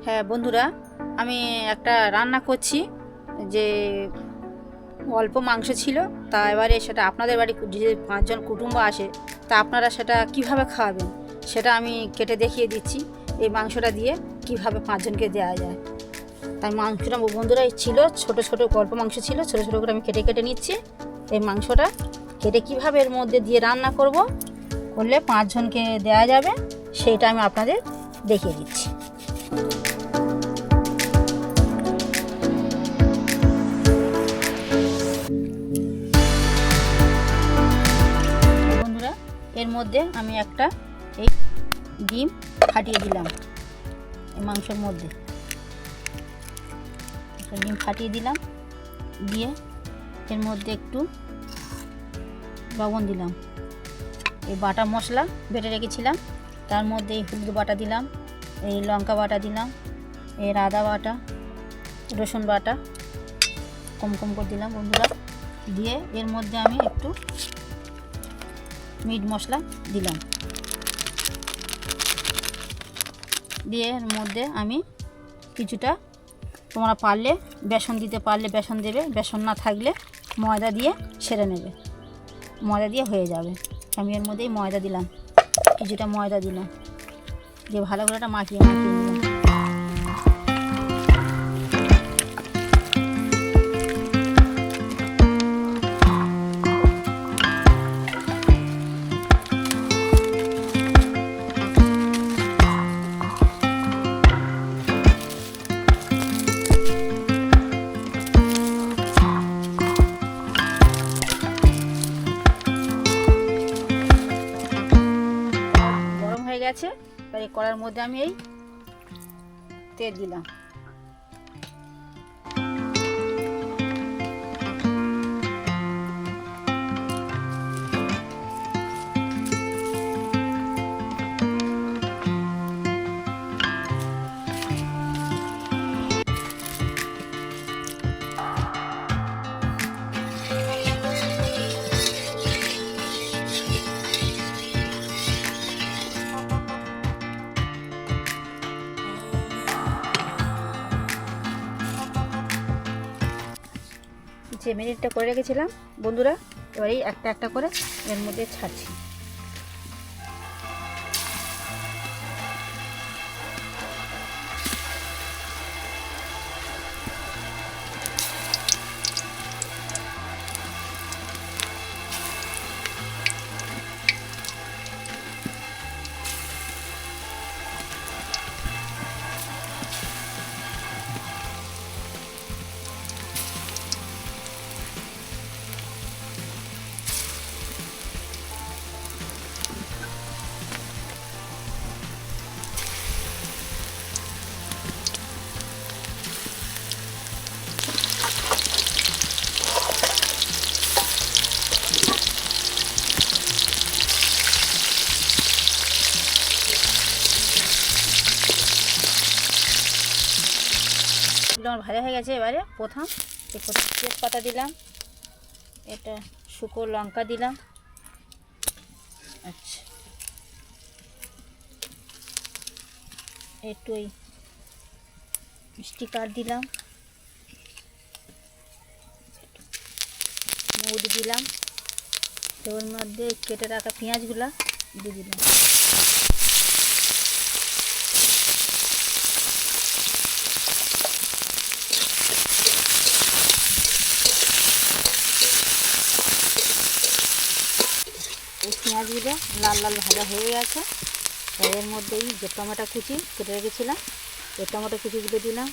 হ্যাঁ বন্ধুরা, আমি একটা রান্না করছি যে অল্প মাংস ছিল, তা এবারে সেটা আপনাদের বাড়ি যে 5 জন কুটুম্ব আসে, তা আপনারা সেটা কিভাবে খাওয়াবেন সেটা আমি কেটে দেখিয়ে দিচ্ছি। এই মাংসটা দিয়ে কিভাবে 5 জনকে দেওয়া যায়। তাই মাংসটা বন্ধুরা ছিল ছোট ছোট অল্প মাংস ছিল, ছোট ছোট করে আমি কেটে কেটে নিচ্ছি। এই মাংসটা কেটে কিভাবে এর মধ্যে দিয়ে রান্না করলে 5 জনকে দেওয়া যাবে সেইটা আমি আপনাদের দেখিয়ে দিচ্ছি। বন্ধুরা, এর মধ্যে আমি একটা এই ডিম ফাটিয়ে দিলাম। এই মাংসের মধ্যে একটা ডিম ফাটিয়ে দিলাম, দিয়ে এর মধ্যে একটু লবণ দিলাম। এই বাটা মশলা বেটে রেখেছিলাম তার মধ্যে এই হলুদ বাটা দিলাম, এই লঙ্কা বাটা দিলাম, এর আদা বাটা, রসুন বাটা কম কম করে দিলাম বন্ধুরা। দিয়ে এর মধ্যে আমি একটু মিট মশলা দিলাম। দিয়ে এর মধ্যে আমি কিছুটা, তোমরা পারলে বেসন দিতে পারলে বেসন দেবে, বেসন না থাকলে ময়দা দিয়ে সেরে নেবে, ময়দা দিয়ে হয়ে যাবে। আমি এর মধ্যেই ময়দা দিলাম, কিছুটা ময়দা দিলাম, দিয়ে ভালো করে একটা মাখিয়ে নিলাম। গেছে, এবার এই কড়ার মধ্যে আমি এই তেল দিলাম। যে মিনিটটা করে রেখেছিলাম বন্ধুরা, এবার এই একটা একটা করে এর মধ্যে ছাড়ছি। আমার ভাজা হয়ে গেছে। এবারে প্রথম তেজপাতা দিলাম, এটা শুকনো লঙ্কা দিলাম, আচ্ছা একটু ওই মিষ্টি কাঠ দিলাম, মৌরি দিলাম, তো ওর মধ্যে কেটে রাখা পেঁয়াজগুলা দিয়ে দিলাম। এই পেঁয়াজগুলো লাল লাল ভাজা হয়ে গেছে। এর মধ্যেই যে টমেটো কুচি কেটে রেখেছিলাম, এই টমেটো কুচিগুলো দিলাম,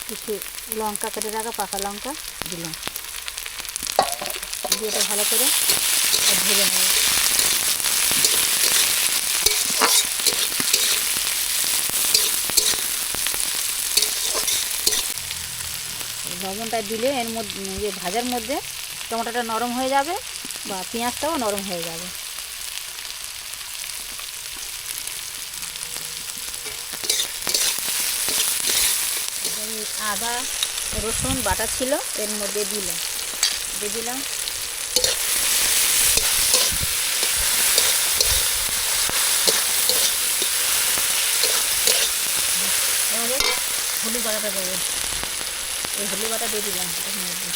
কিছু লঙ্কা কেটে রাখা পাকা লঙ্কা দিলাম, দিয়ে এটা ভালো করে ভেজে নেব। লবণটা দিলে এর মধ্যে ভাজার মধ্যে টমেটোটা নরম হয়ে যাবে বা পেঁয়াজটাও নরম হয়ে যাবে। আদা রসুন বাটা ছিল এর মধ্যে দিয়ে দিলাম। এবারে হলুদ বাটাটা দেবো, এই হলুদ বাটা দিয়ে দিলাম এর মধ্যে।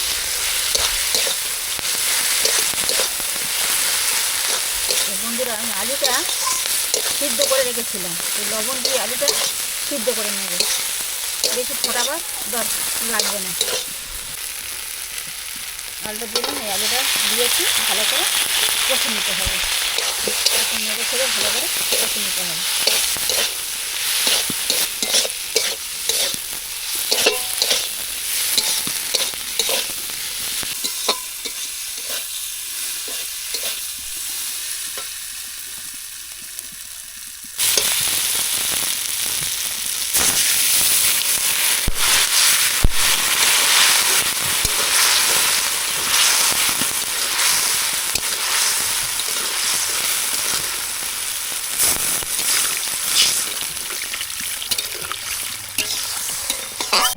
বন্ধুরা আমি আলুটা সিদ্ধ করে রেখেছিলাম, এই লবণ দিয়ে আলুটা সিদ্ধ করে নেব, বেশি ফোটাবার লাগবে না। আলুটা দিলাম, এই আলুটা দিয়েছি, ভালো করে কষে নিতে হবে, নেড়ে ছেড়ে ভালো করে কষে নিতে হবে।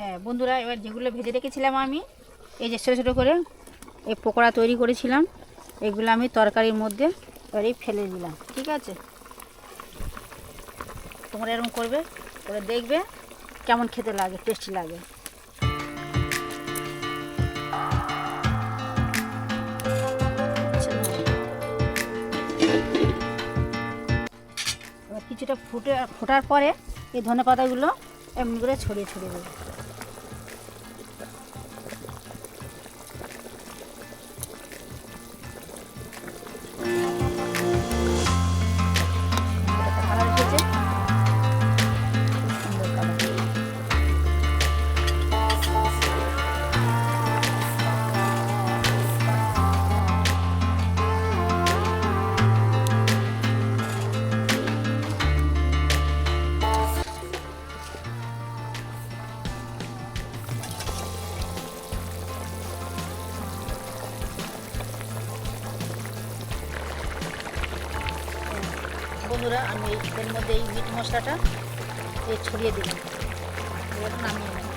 হ্যাঁ বন্ধুরা, এবার যেগুলো ভেজে রেখেছিলাম আমি, এই যে ছোটো ছোটো করে এই পকোড়া তৈরি করেছিলাম, এগুলো আমি তরকারির মধ্যে এবারেই ফেলে দিলাম। ঠিক আছে, তোমরা এরকম করবে, করে দেখবে কেমন খেতে লাগে, টেস্টি লাগে। এবার কিছুটা ফোটার পরে এই ধনেপাতাগুলো এমনি করে ছড়িয়ে ছড়িয়ে দেবো। কালার এসেছে, সুন্দর কালার। বন্ধুরা আমি এর মধ্যে এই মিট মশলাটা ছড়িয়ে দিলাম, এবার নামিয়ে নেব।